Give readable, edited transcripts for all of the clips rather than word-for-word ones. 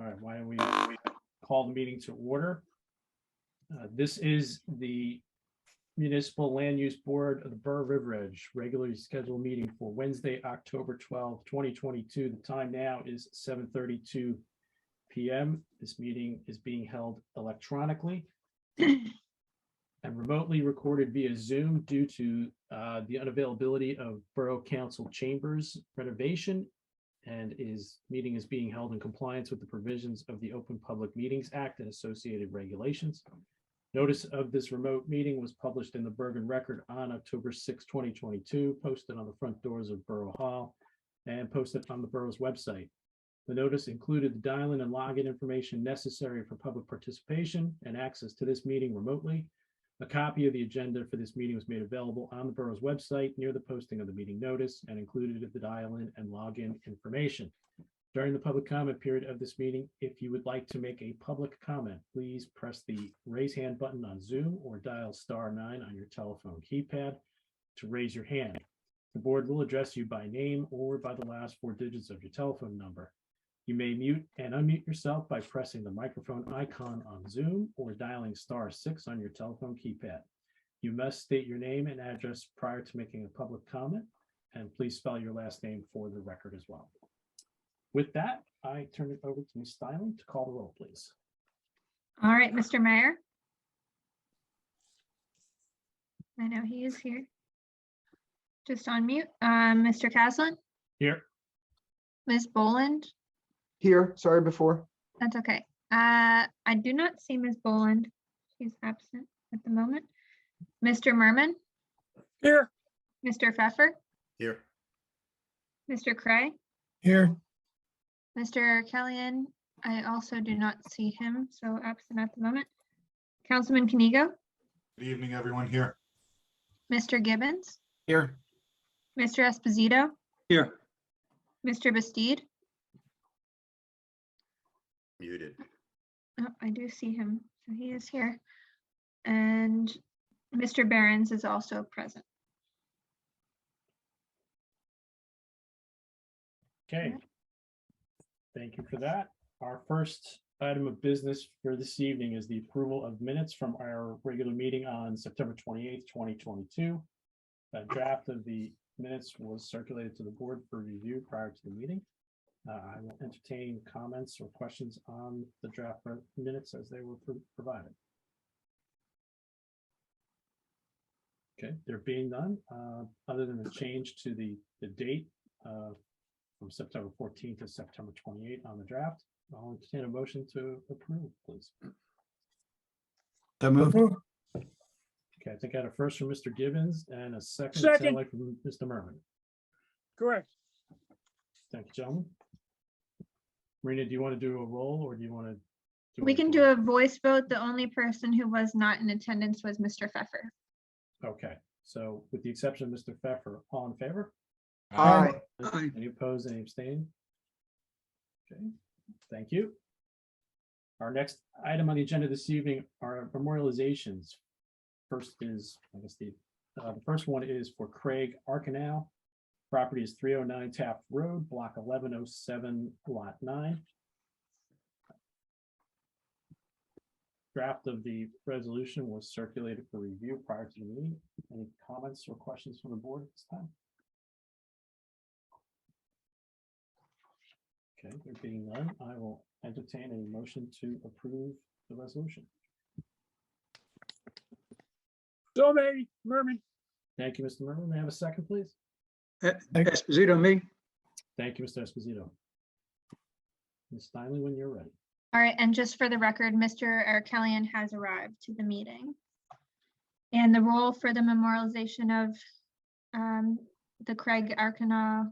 right, why don't we call the meeting to order? This is the Municipal Land Use Board of the Borough of River Edge regularly scheduled meeting for Wednesday, October 12, 2022. The time now is 7:32 p.m. This meeting is being held electronically and remotely recorded via Zoom due to the unavailability of Borough Council chambers renovation, and meeting is being held in compliance with the provisions of the Open Public Meetings Act and associated regulations. Notice of this remote meeting was published in the Bergen Record on October 6, 2022, posted on the front doors of Borough Hall and posted on the borough's website. The notice included the dial-in and login information necessary for public participation and access to this meeting remotely. A copy of the agenda for this meeting was made available on the borough's website near the posting of the meeting notice and included the dial-in and login information. During the public comment period of this meeting, if you would like to make a public comment, please press the raise hand button on Zoom or dial *9 on your telephone keypad to raise your hand. The board will address you by name or by the last 4 digits of your telephone number. You may mute and unmute yourself by pressing the microphone icon on Zoom or dialing *6 on your telephone keypad. You must state your name and address prior to making a public comment, and please spell your last name for the record as well. With that, I turn it over to Ms. Styling to call the roll, please. All right, Mr. Mayor. I know he is here. Just on mute. Mr. Caslin, Here. Ms. Boland. Here, sorry before. That's okay. I do not see Ms. Boland. She's absent at the moment. Mr. Merman. Here. Mr. Pfeffer. Here. Mr. Cray. Here. Mr. Kellyan, I also do not see him, so absent at the moment. Councilman Kanigo. Good evening, everyone here. Mr. Gibbons. Here. Mr. Esposito. Here. Mr. Bastide. Muted. Oh, I do see him, so he is here. And Mr. Behrens is also present. Okay. Thank you for that. Our first item of business for this evening is the approval of minutes from our regular meeting on September 28th, 2022. A draft of the minutes was circulated to the board for review prior to the meeting. I will entertain comments or questions on the draft minutes as they were provided. Okay, there being none, other than the change to the date from September 14th to September 28th on the draft, I'll entertain a motion to approve, please. So moved. Okay, I think I had a first from Mr. Gibbons and a second, it sounded like from Mr. Merman. Correct. Thank you, gentlemen. Marina, do you want to do a roll or do you want to? We can do a voice vote. The only person who was not in attendance was Mr. Pfeffer. Okay, so with the exception of Mr. Pfeffer, all in favor? Aye. Any opposed, any abstain? Okay, thank you. Our next item on the agenda this evening are memorializations. First is, I guess the first one is for Craig Arcanow. Property is 309 Taft Road, block 1107, lot 9. Draft of the resolution was circulated for review prior to the meeting. Any comments or questions from the board at this time? Okay, there being none, I will entertain a motion to approve the resolution. So made, Merman. Thank you, Mr. Merman. May I have a second, please? Esposito, me. Thank you, Mr. Esposito. Ms. Steinle, when you're ready. All right, and just for the record, Mr. Kellyan has arrived to the meeting. And the roll for the memorialization of the Craig Arcanow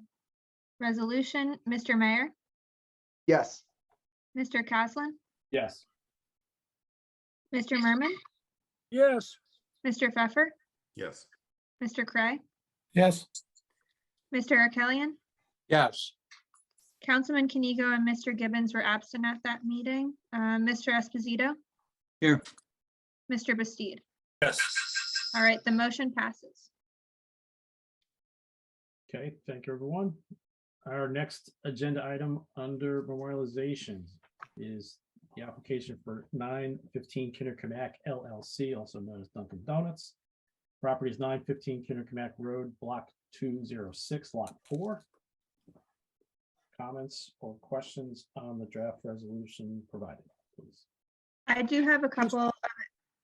resolution, Mr. Mayor, Yes. Mr. Caslin, Yes. Mr. Merman, Yes. Mr. Pfeffer, Yes. Mr. Cray, Yes. Mr. Kellyan, Yes. Councilman Kanigo and Mr. Gibbons were absent at that meeting. Mr. Esposito. Here. Mr. Bastide. Yes. All right, the motion passes. Okay, thank you, everyone. Our next agenda item under memorializations is the application for 915 Kindercamack LLC, also known as Dunkin' Donuts. Property is 915 Kindercamack Road, Block 206, Lot 4. Comments or questions on the draft resolution provided, please? I do have a couple of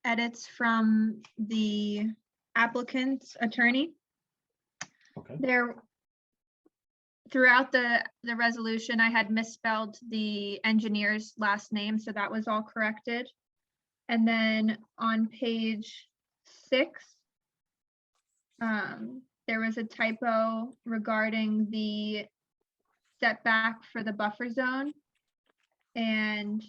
edits from the applicant's attorney. Okay, There, throughout the resolution, I had misspelled the engineer's last name, so that was all corrected. And then on page 6, there was a typo regarding the setback for the buffer zone. And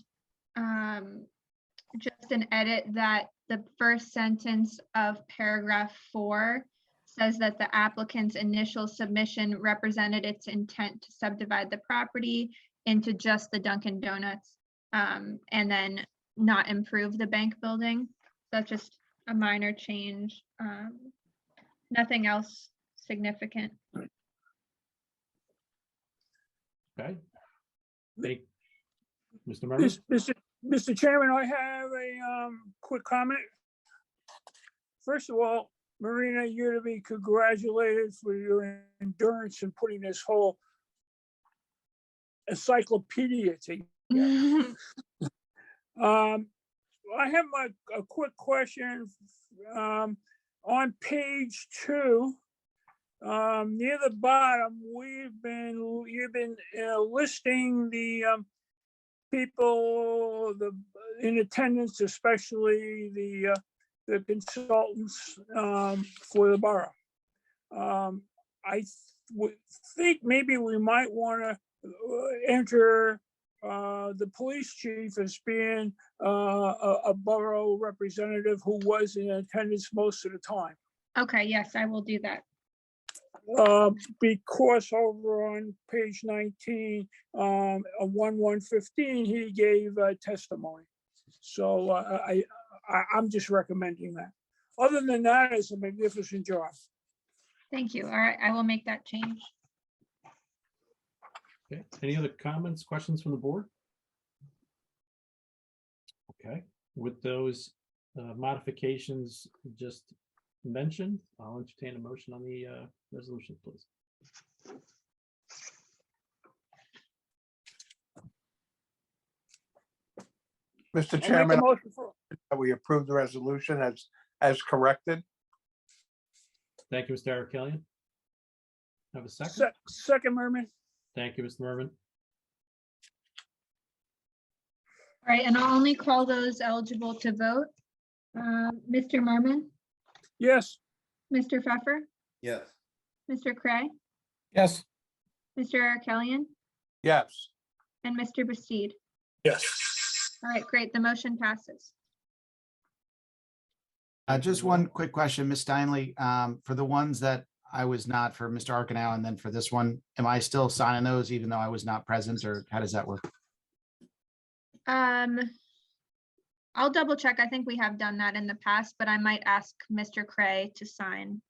just an edit that the first sentence of paragraph 4 says that the applicant's initial submission represented its intent to subdivide the property into just the Dunkin' Donuts, and then not improve the bank building. That's just a minor change. Nothing else significant. okay. Mr. Murray? Mr. Chairman, I have a quick comment. First of all, Marina, you're to be congratulated for your endurance in putting this whole encyclopedia together. I have a quick question. On page 2, near the bottom, you've been listing the people in attendance, especially the consultants for the borough. I would think maybe we might want to enter the police chief as being a borough representative who was in attendance most of the time. Okay, yes, I will do that. Because over on page 19, 1/115, he gave testimony. So I'm just recommending that. Other than that, it's a magnificent job. Thank you. All right, I will make that change. Okay, any other comments, questions from the board? Okay, with those modifications just mentioned, I'll entertain a motion on the resolution, please. Mr. I'll make a Chairman, motion for- we approve the resolution as corrected. Thank you, Mr. Arkelian. Have a second? Second, Merman. Thank you, Mr. Mervin. All right, and I'll only call those eligible to vote. Mr. Merman, Yes. Mr. Pfeffer, Yes. Mr. Cray, Yes. Mr. Arkelian, Yes. and Mr. Bastide. Yes. All right, great. The motion passes. Just one quick question, Ms. Steinley, for the ones that I was not, for Mr. Arkanow, and then for this one, am I still signing those even though I was not present, or how does that work? I'll double check. I think we have done that in the past, but I might ask Mr. Cray to sign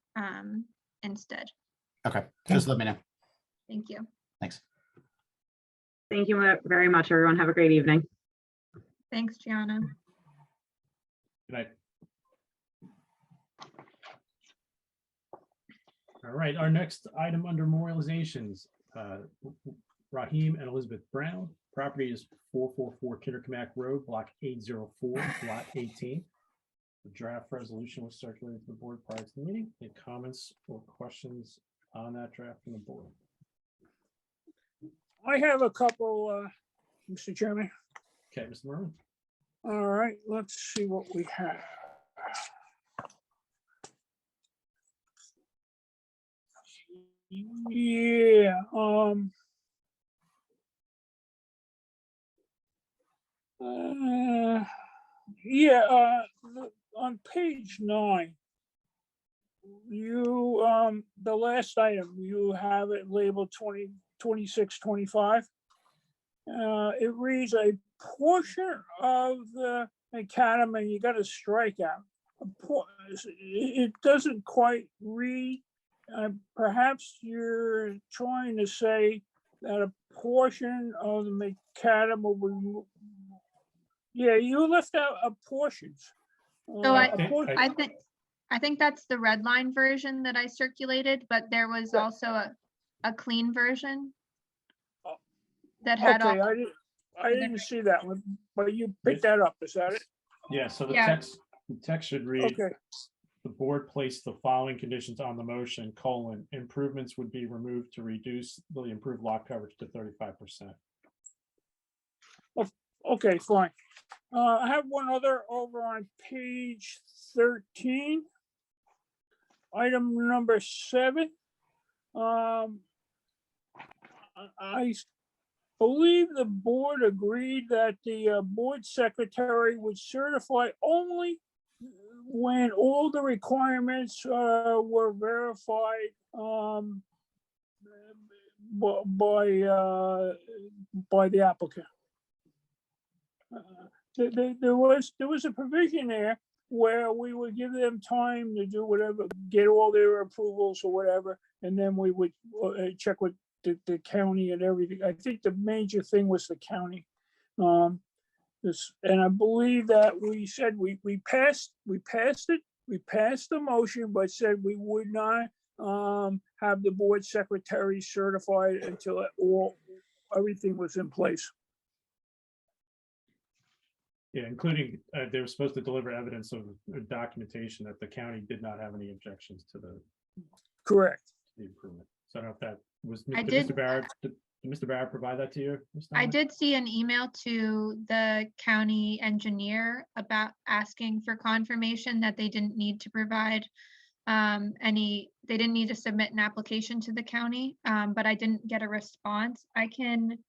instead. Okay, just let me know. Thank you. Thanks. Thank you very much, everyone. Have a great evening. Thanks, Gianna. Good night. All right, our next item under memorializations, Raheem and Elizabeth Brown. Property is 444 Kindercamack Road, Block 804, Lot 18. The draft resolution was circulated to the board prior to the meeting. Any comments or questions on that draft from the board? I have a couple, Mr. Chairman. Okay, Mr. Mervin. All right, let's see what we have. Yeah, on page 9, you, the last item, you have it labeled 2625. It reads a portion of the academy, you got a strikeout. It doesn't quite read. Perhaps you're trying to say that a portion of the macadam Yeah, you left out portions. So I- A portion- I think that's the red line version that I circulated, but there was Yeah. also a clean version Oh, that had all, Okay, I didn't see that one, but you picked that up, is that it? Yeah, so the Yeah. text should read, Okay, the board placed the following conditions on the motion, colon, improvements would be removed to reduce the improved lot coverage to 35%. okay, fine. I have one other over on page 13. Item number 7. I believe the board agreed that the board secretary would certify only when all the requirements were verified by the applicant. There was a provision there where we would give them time to do whatever, get all their approvals or whatever, and then we would check with the county and everything. I think the major thing was the county. And I believe that we said we passed it. We passed the motion, but said we would not have the board secretary certified until everything was in place. Yeah, including, they were supposed to deliver evidence of documentation that the county did not have any objections to the Correct. improvement. So I don't know if that was, I did did- Mr. Barrett, did Mr. Barrett provide that to you? Ms. I Donnelly? did see an email to the county engineer about asking for confirmation that they didn't need to provide they didn't need to submit an application to the county, but I didn't get a response. I can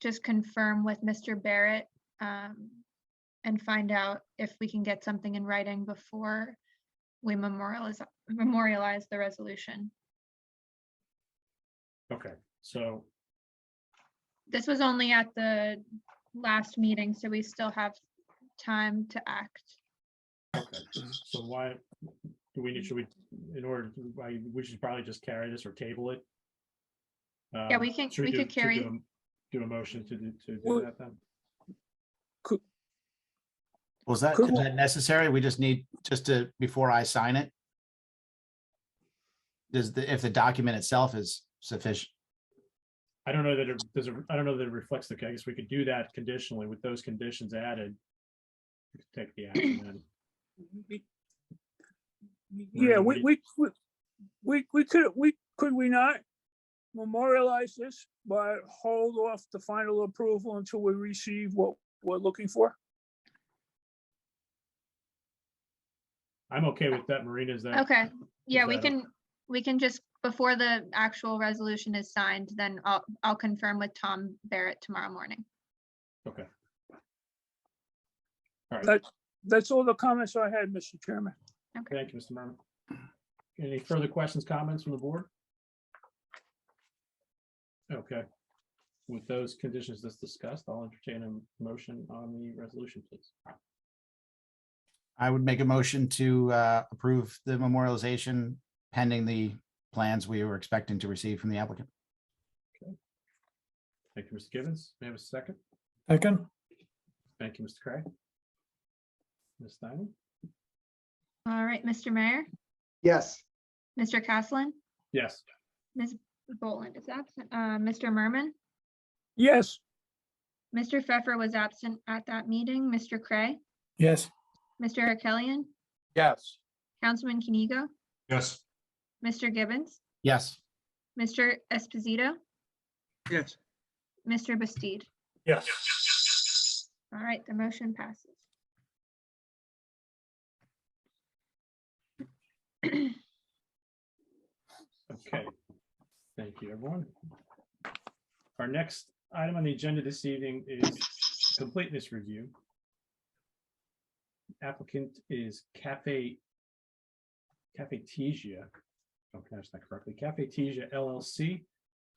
just confirm with Mr. Barrett and find out if we can get something in writing before we memorialize the resolution. Okay, so, This was only at the last meeting, so we still have time to act. okay, so why, should we, in order, we should probably just carry this or table it? Yeah, we can- Should we could do carry- Do a motion to do Well- that then? Was that, Cool. is that necessary? We just need, just to, before I sign it? If the document itself is sufficient? I don't know that it does, I don't know that it reflects the, I guess we could do that conditionally with those conditions added. We could take the action then. Yeah, Right, could we not memorialize this, but hold off the final approval until we receive what we're looking for? I'm okay with that, Marina, is that? Okay, yeah, Is that we can just, before the actual resolution is signed, then I'll confirm with Tom Barrett tomorrow morning. Okay. All right, That's all the comments I had, Mr. Chairman. thank you, Mr. Merman. Any further questions, comments from the board? Okay. With those conditions that's discussed, I'll entertain a motion on the resolution, please. I would make a motion to approve the memorialization pending the plans we were expecting to receive from the applicant. Thank you, Mr. Givens. May I have a second? Second. Thank you, Mr. Craig. Ms. Steiner? All right, Mr. Mayor, Yes. Mr. Caslin, Yes. Ms. Boland is absent, Mr. Merman, Yes, Mr. Pfeffer was absent at that meeting, Mr. Cray, Yes. Mr. Arkelian, yes, Councilman Kenigo, Yes. Mr. Gibbons, Yes, Mr. Esposito, Yes. Mr. Bastide. Yes. All right, the motion passes. Okay. Thank you, everyone. Our next item on the agenda this evening is completeness review. Applicant is Cafetesia. Don't pronounce that correctly. Cafetesia LLC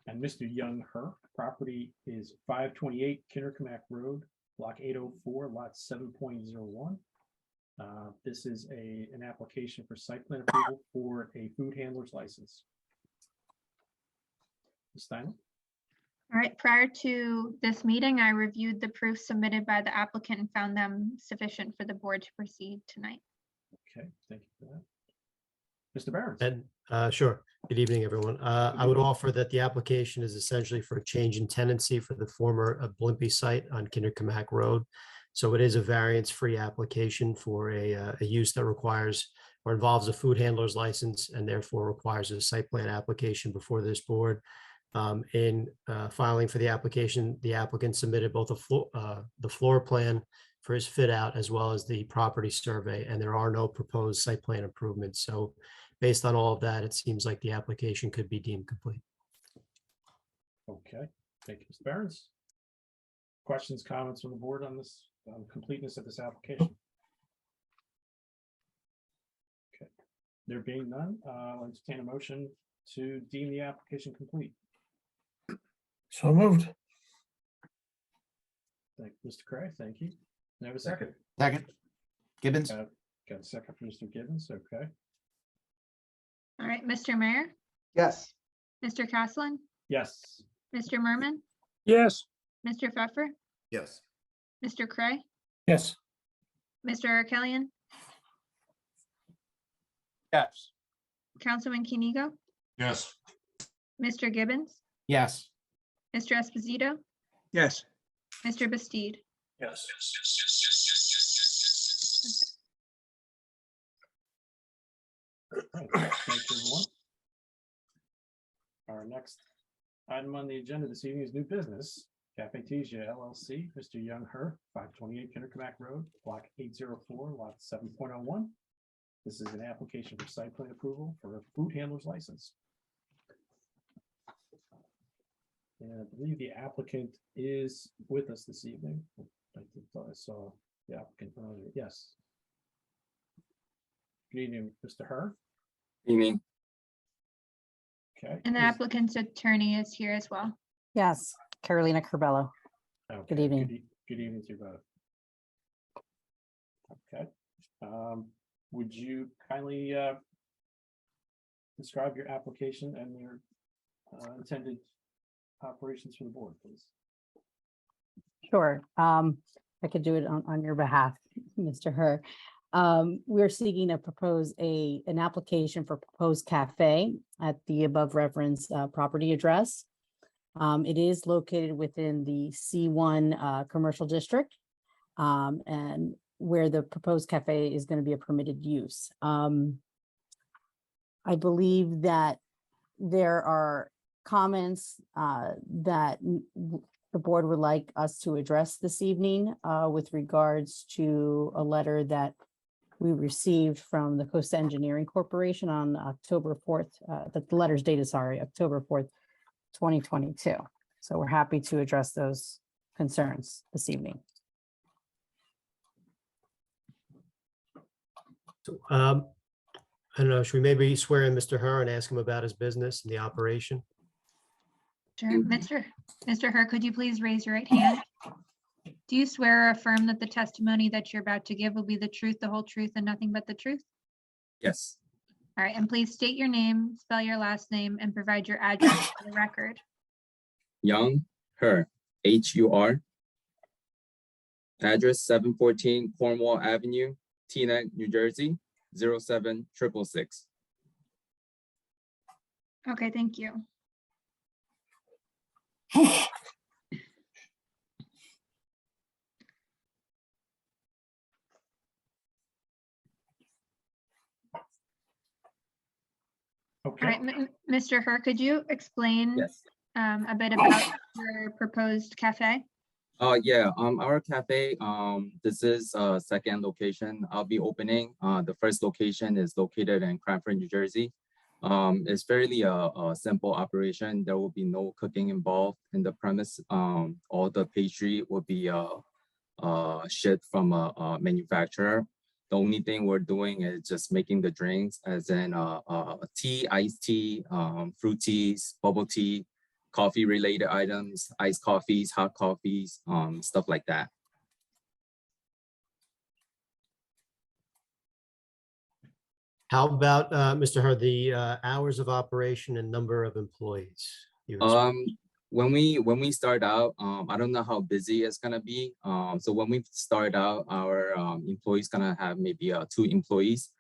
and Mr. Young Her. Property is 528 Kindercamack Road, Block 804, Lot 7.01. This is an application for site plan approval for a food handler's license. Ms. Steiner? All right, prior to this meeting, I reviewed the proofs submitted by the applicant and found them sufficient for the board to proceed tonight. Okay, thank you for that. Mr. Barron. And sure. Good evening, everyone. I would offer that the application is essentially for a change in tenancy for the former Blimpie site on Kindercamack Road. So it is a variance-free application for a use that requires or involves a food handler's license and therefore requires a site plan application before this board. In filing for the application, the applicant submitted both the floor plan for his fit out as well as the property survey, and there are no proposed site plan improvements. So based on all of that, it seems like the application could be deemed complete. Okay, thank you, Mr. Barron's. Questions, comments from the board on this completeness of this application? Okay, there being none, I'll entertain a motion to deem the application complete. So moved. Thank you, Mr. Cray, thank you. Can I have a second? Second. Gibbons? Got a second from Mr. Gibbons, okay. All right, Mr. Mayor, Yes. Mr. Castellan, Yes, Mr. Merman, yes, Mr. Pfeffer, Yes. Mr. Cray, Yes. Mr. Arkelian, Yes. Councilman Kenigo, Yes. Mr. Gibbons, Yes. Mr. Esposito, Yes. Mr. Bastide. Yes. right, thank you, everyone. Our next item on the agenda this evening is new business. Cafe Tisia LLC, Mr. Young Her, 528 Kindercamack Road, block 804, lot 7.01. This is an application for site plan approval for a food handler's license. And I believe the applicant is with us this evening. I thought I saw the applicant earlier. Yes. Good evening, Mr. Her. Evening. Okay. And the is- applicant's attorney is here as well. Yes, Carolina Curbello. Okay, evening. Good evening to you both. Okay. Would you kindly describe your application and your intended operations for the board, please? Sure. I could do it on your behalf, Mr. Herr. We're seeking to propose an application for proposed cafe at the above referenced property address. It is located within the C1 commercial district, and where the proposed cafe is going to be a permitted use. I believe that there are comments that the board would like us to address this evening with regards to a letter that we received from the Costa Engineering Corporation on October 4th. The letter's dated, sorry, October 4th, 2022. So we're happy to address those concerns this evening. So, I don't know, should we maybe swear in Mr. Herr and ask him about his business and the operation? Sure. Mr. Herr, could you please raise your right hand? Do you swear or affirm that the testimony that you're about to give will be the truth, the whole truth, and nothing but the truth? Yes. All right, and please state your name, spell your last name, and provide your address for the record. Young Her, H-U-R. Address 714 Cornwall Avenue, Teaneck, New Jersey, 07666. Okay, thank you. All Okay. right, Mr. Herr, could you explain Yes. a bit about your proposed cafe? Yeah, our cafe, this is a second location I'll be opening. The first location is located in Cranford, New Jersey. It's fairly a simple operation. There will be no cooking involved in the premise. All the pastry will be shipped from a manufacturer. The only thing we're doing is just making the drinks, as in tea, iced tea, fruit teas, bubble tea, coffee related items, iced coffees, hot coffees, stuff like that. How about, Mr. Herr, the hours of operation and number of employees? You expect? when we start out, I don't know how busy it's gonna be. So when we start out, our employees gonna have maybe 2 employees.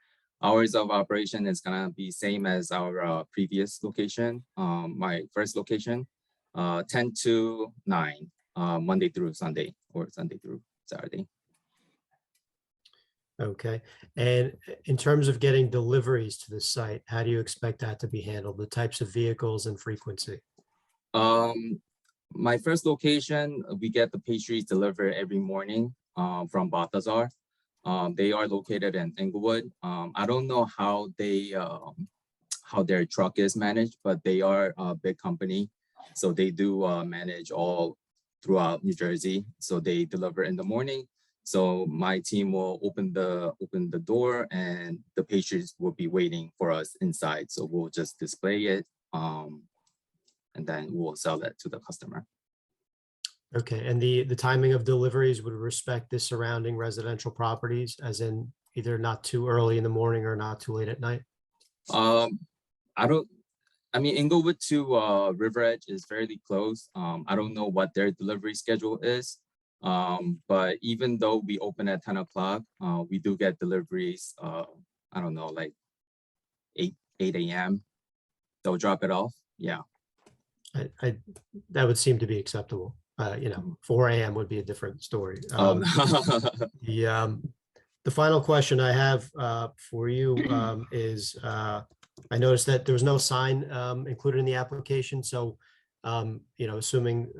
Hours of operation is gonna be same as our previous location, my first location, 10 to 9, Monday through Sunday or Sunday through Saturday. Okay, and in terms of getting deliveries to the site, how do you expect that to be handled? The types of vehicles and frequency? My first location, we get the pastries delivered every morning from Balthazar. They are located in Inglewood. I don't know how their truck is managed, but they are a big company, so they do manage all throughout New Jersey. So they deliver in the morning. So my team will open the door, and the pastries will be waiting for us inside. So we'll just display it, and then we'll sell that to the customer. Okay, and the timing of deliveries would respect the surrounding residential properties, as in either not too early in the morning or not too late at night? I mean, Inglewood to River Edge is fairly close. I don't know what their delivery schedule is. But even though we open at 10 o'clock, we do get deliveries, I don't know, like 8 a.m. They'll drop it off. Yeah. That would seem to be acceptable. 4 a.m. would be a different story. The final question I have for you is, I noticed that there was no sign included in the application. So, assuming,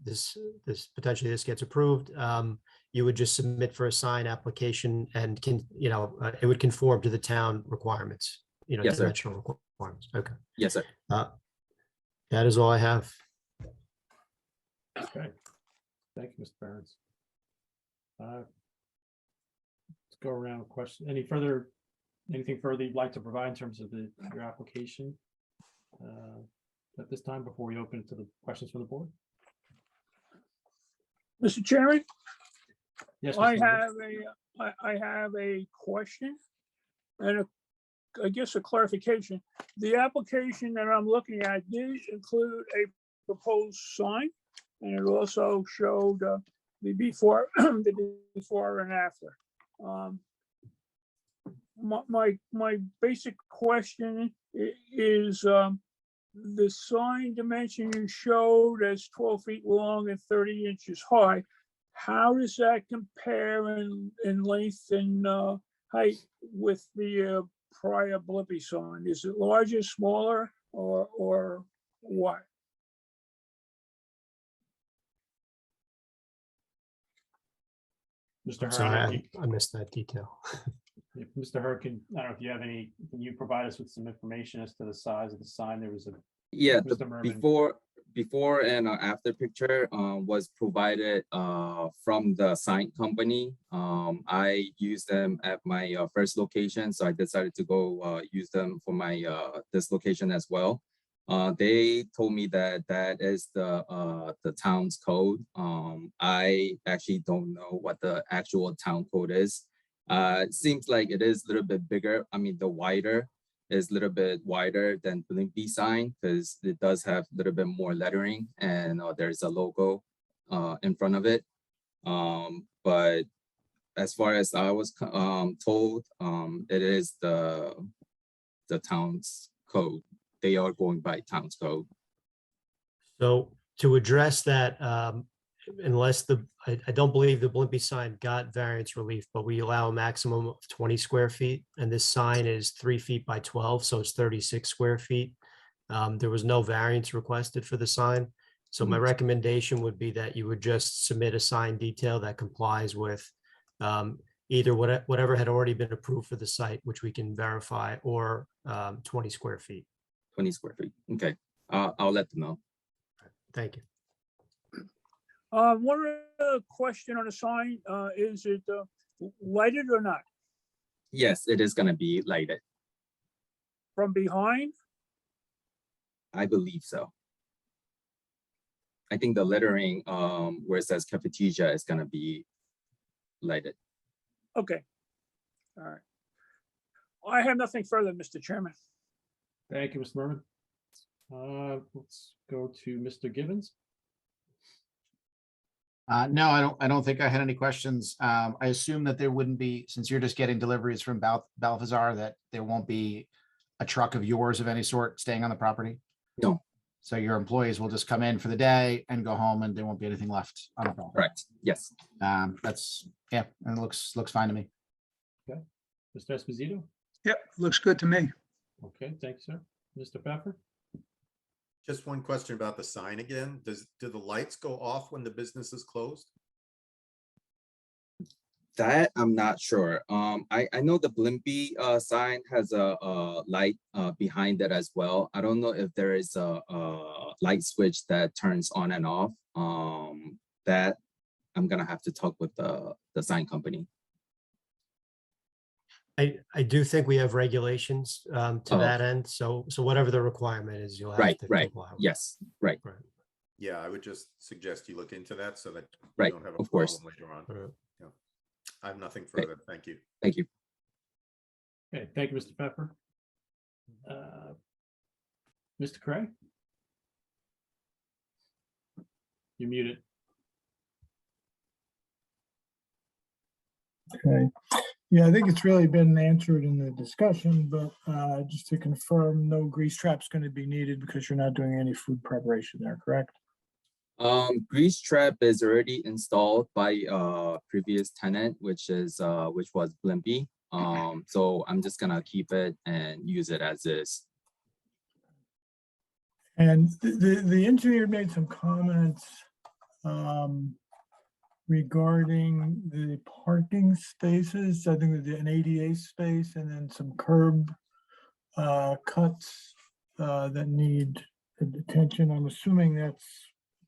this potentially this gets approved, you would just submit for a sign application and it would conform to the town requirements, Yes, sir. dimensional requirements. Okay. Yes, sir. That is all I have. Okay. Thank you, Mr. Barons. Let's go around question. Anything further you'd like to provide in terms of your application at this time before we open it to the questions from the board? Mr. Chairman, Yes. I Mr. Murray. have a question and I guess a clarification. The application that I'm looking at did include a proposed sign, and it also showed the before and after. My basic question is, the sign dimension you showed as 12 feet long and 30 inches high, how does that compare in length and height with the prior Blimpie sign? Is it larger, smaller, or what? Mr. Sorry, Hurd, I missed that detail. if Mr. Hurd, I don't know if you have can you provide us with some information as to the size of the sign? There was a Yeah, Mr. Merman. before and after picture was provided from the sign company. I used them at my first location, so I decided to go use them for my this location as well. They told me that is the town's code. I actually don't know what the actual town code is. It seems like it is a little bit bigger. I mean, the wider is a little bit wider than Blimpie sign because it does have a little bit more lettering, and there's a logo in front of it. But as far as I was told, it is the town's code. They are going by town's code. So to address that, unless I don't believe the Blimpie sign got variance relief, but we allow a maximum of 20 square feet, and this sign is 3 feet by 12, so it's 36 square feet. There was no variance requested for the sign. So my recommendation would be that you would just submit a sign detail that complies with either whatever had already been approved for the site, which we can verify, or 20 square feet. 20 square feet. Okay, I'll let them know. Thank you. One other question on the sign, is it lighted or not? Yes, it is gonna be lighted. From behind? I believe so. I think the lettering where it says cafeteria is gonna be lighted. Okay. All right. I have nothing further, Mr. Chairman. Thank you, Mr. Merman. Let's go to Mr. Gibbons. No, I don't think I had any questions. I assume that there wouldn't be, since you're just getting deliveries from Balthazar, that there won't be a truck of yours of any sort staying on the property? No. So your employees will just come in for the day and go home and there won't be anything left on the property? Correct. Yes. That's, yeah, and it looks fine to me. Mr. Esposito. Yep, looks good to me. Okay, thank you, sir. Mr. Pfeffer. Just one question about the sign again. Do the lights go off when the business is closed? That I'm not sure. I know the Blimpie sign has a light behind it as well. I don't know if there is a light switch that turns on and off. That I'm gonna have to talk with the sign company. I do think we have regulations to Oh. that end. So whatever the requirement is, you'll have Right, to right. comply with. Yes, right, Right. Yeah, I would just suggest you look into that so that you Right, don't have a of course. problem later on. Right. Yeah. I have nothing Okay. further. Thank you. Thank you. Okay, thank you, Mr. Pfeffer. Mr. Craig? You're muted. Okay. Yeah, I think it's really been answered in the discussion, but just to confirm, no grease trap's going to be needed because you're not doing any food preparation there, correct? Grease trap is already installed by previous tenant, which was Blimpie. So I'm just gonna keep it and use it as is. And the engineer made some comments regarding the parking spaces. I think there's an ADA space and then some curb cuts that need attention. I'm assuming that's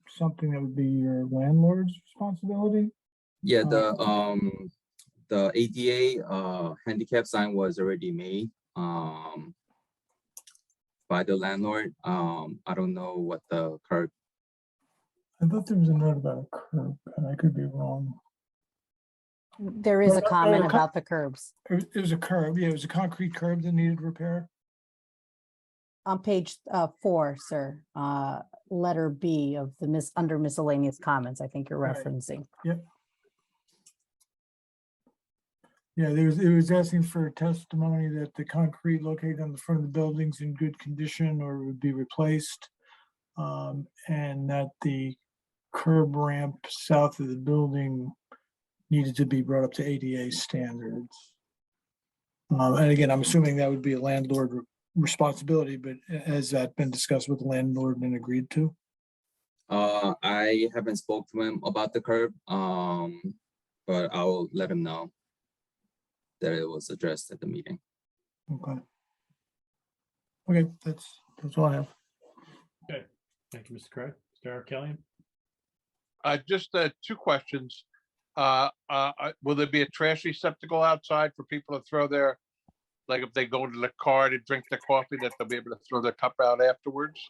something that would be your landlord's responsibility. Yeah, the ADA handicap sign was already made by the landlord. I don't know what the curb. I thought there was a note about a curb, and I could be wrong. There is a Well, comment co- about the curbs It was a curb, yeah, it was a concrete curb that needed repair. on page 4, sir. Letter B of the under miscellaneous comments, I think you're Right. referencing. Yeah, it was asking for testimony that the concrete located on the front of the building's in good condition or would be replaced. And that the curb ramp south of the building needed to be brought up to ADA standards. And again, I'm assuming that would be a landlord responsibility, but has that been discussed with the landlord and agreed to? I haven't spoke to him about the curb, but I'll let him know that it was addressed at the meeting. Okay. Okay, that's all I have. Okay, thank you, Mr. Craig. Mr. Kelly. Just 2 questions. Will there be a trash receptacle outside for people to throw their, like if they go to the car to drink their coffee, that they'll be able to throw their cup out afterwards?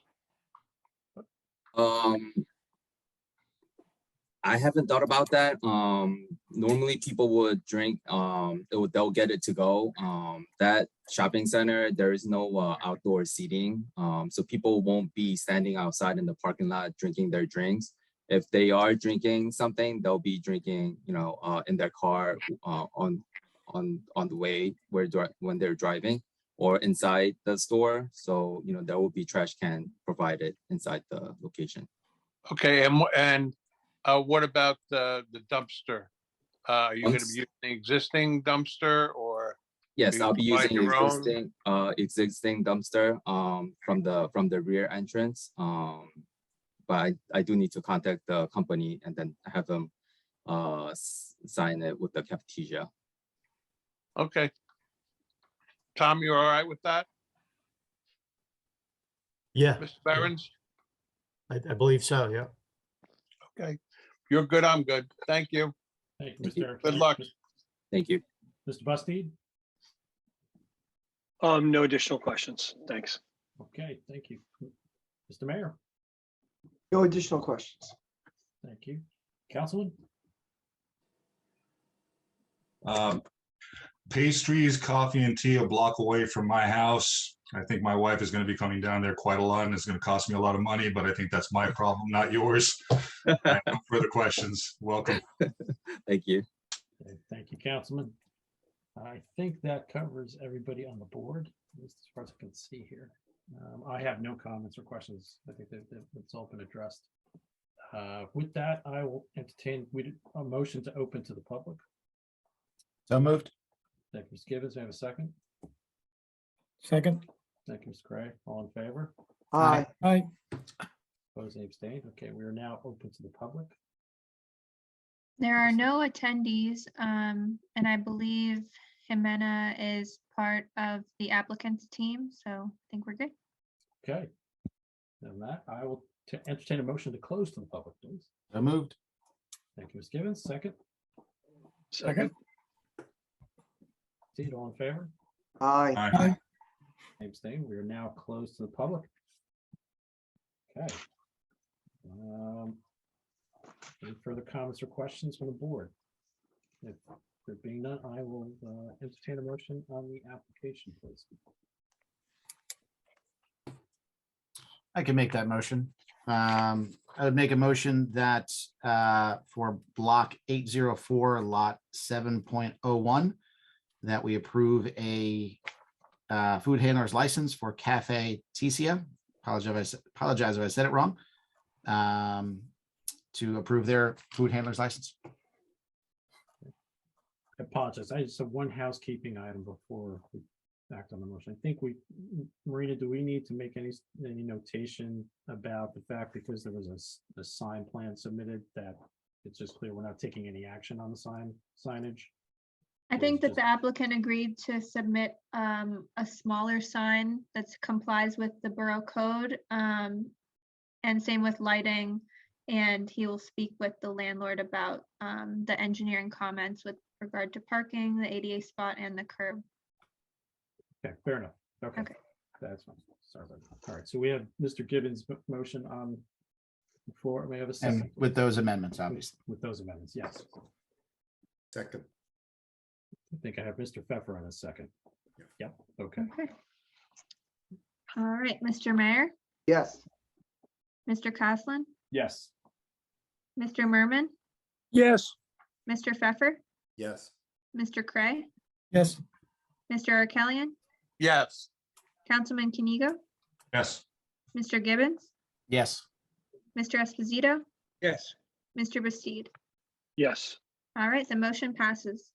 I haven't thought about that. Normally people would drink, they'll get it to go. That shopping center, there is no outdoor seating. So people won't be standing outside in the parking lot drinking their drinks. If they are drinking something, they'll be drinking, in their car on the way when they're driving or inside the store. So, there will be trash can provided inside the location. Okay, and what about the dumpster? Are you going to be using the existing dumpster or? Yes, you I'll be provide using your own? existing dumpster from the rear entrance. But I do need to contact the company and then have them sign it with the cafeteria. Okay. Tom, you all right with that? Yeah, Mr. Behrens? I believe so, yeah. Okay. You're good, I'm good. Thank you. Thank you, Thank you. Mr. Good luck. Thank you. Mr. Bustede. No additional questions. Thanks. Okay, thank you. Mr. Mayor. No additional questions. Thank you. Councilman. Pastries, coffee and tea a block away from my house. I think my wife is going to be coming down there quite a lot and it's going to cost me a lot of money, but I think that's my problem, not yours. I have no further questions. Welcome. Thank you. Okay, thank you, Councilman. I think that covers everybody on the board, at least as far as I can see here. I have no comments or questions. I think that it's all been addressed. With that, I will entertain a motion to open to the public. So moved. Thank you, Ms. Gibbons. May I have a second? Second. Thank you, Ms. Cray. All in favor? Aye. Aye. Opposed and abstained? Okay, we are now open to the public. There are no attendees, and I believe Jimena is part of the applicant's team, so I think we're good. Okay. And that, I will entertain a motion to close to the public, please. So moved. Thank you, Ms. Gibbons. Second. Second. Steve, all in favor? Aye. Aye. Abstain. We are now closed to the public. Okay. Any further comments or questions from the board? If there being none, I will entertain a motion on the application, please. I can make that motion. I would make a motion that for block 804, lot 7.01, that we approve a food handler's license for Cafe Ticia. Apologize if I said it wrong. To approve their food handler's license. I apologize. I just have one housekeeping item before we act on the motion. I think Marina, do we need to make any notation about the fact, because there was a sign plan submitted, that it's just clear we're not taking any action on the signage? I think that the applicant agreed to submit a smaller sign that complies with the borough code, and same with lighting. And he will speak with the landlord about the engineering comments with regard to parking, the ADA spot, and the curb. Okay, fair enough. Okay. That's fine. Sorry about that. All right, so we have Mr. Gibbons' motion on the floor. May I have a second? And with those amendments, obviously. With those amendments, yes. Second. I think I have Mr. Pfeffer on a second. Yep, okay. Okay. All right, Mr. Mayor, Yes. Mr. Coslin, Yes. Mr. Merman, Yes. Mr. Pfeffer, Yes. Mr. Cray, Yes. Mr. Arkelian, Yes. Councilman Kenigo, Yes. Mr. Gibbons, Yes. Mr. Esposito, Yes. Mr. Bastide. Yes. All right, the motion passes.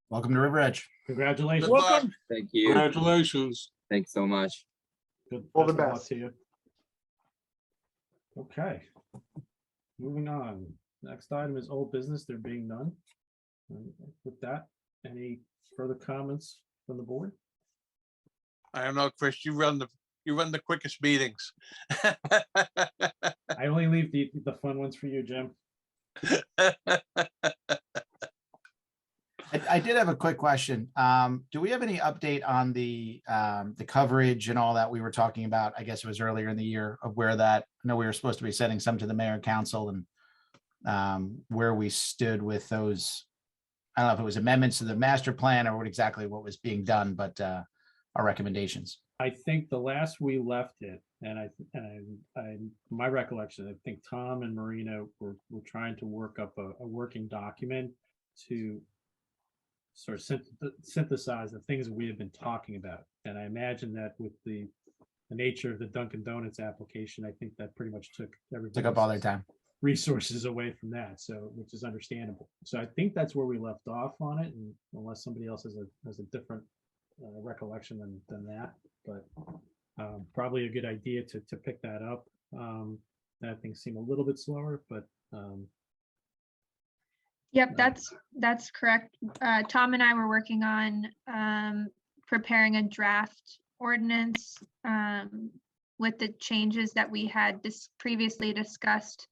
Welcome to River Edge. Congratulations. Good luck. Welcome. Thank you. Congratulations. Thanks so much. Good. All the of luck best. to you. Okay. Moving on. Next item is old business, there being none. And with that, any further comments from the board? I don't know, Chris, you run the quickest meetings. I only leave the fun ones for you, Jim. I did have a quick question. Do we have any update on the coverage and all that we were talking about? I guess it was earlier in the year, of where that, I know we were supposed to be sending some to the mayor and council, and where we stood with those. I don't know if it was amendments to the master plan or what was being done, but our recommendations. I think the last we left it, and my recollection, I think Tom and Marina were trying to work up a working document to sort of synthesize the things that we have been talking about. And I imagine that with the nature of the Dunkin' Donuts application, I think that pretty much took Took up all their time. resources away from that, so, which is understandable. So I think that's where we left off on it, and unless somebody else has a different recollection than that, but probably a good idea to pick that up. That things seem a little bit slower, but Yep, that's correct. Tom and I were working on preparing a draft ordinance with the changes that we had previously discussed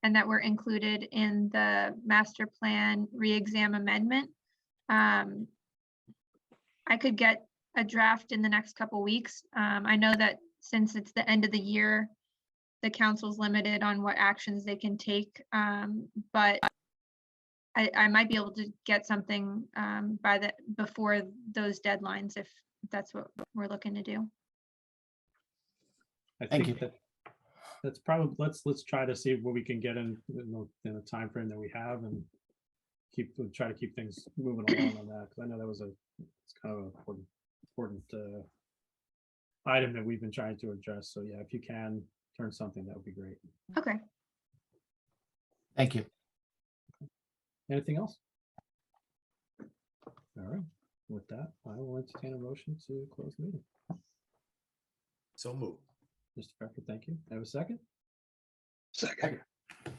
and that were included in the master plan re-exam amendment. I could get a draft in the next couple weeks. I know that since it's the end of the year, the council's limited on what actions they can take, but I might be able to get something before those deadlines, if that's what we're looking to do. I Thank think that's probably, let's try to see what we can get in the time frame that we have and try to keep things moving along on that, because I know that was it's kind of an important item that we've been trying to address. So yeah, if you can turn something, that would be great. Okay. Thank you. Anything else? All right, with that, I will entertain a motion to close the meeting. So move. Mr. Becker, thank you. I have a second? Second. I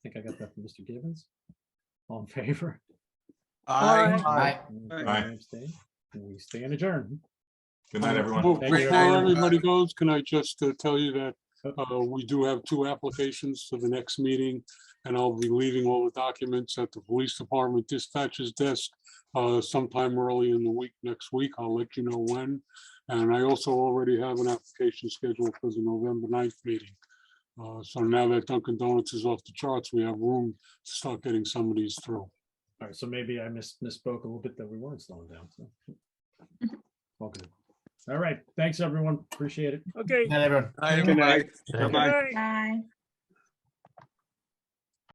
think I got that from Mr. Gibbons. All in favor? Aye. Aye. Aye. Abstain? And we stand adjourned. Good night, everyone. Well, Thank you, Before everyone. everybody goes, can I just tell you that we do have 2 applications for the next meeting, and I'll be leaving all the documents at the police department dispatcher's desk sometime early in the week, next week. I'll let you know when. And I also already have an application scheduled for the November 9th meeting. So now that Dunkin' Donuts is off the charts, we have room to start getting some of these through. All right, so maybe I misspoke a little bit that we weren't slowing down, so. All good. All right, thanks, everyone. Appreciate it. Okay. Good night, everyone. Aye, Good everybody. night. Good night. Bye.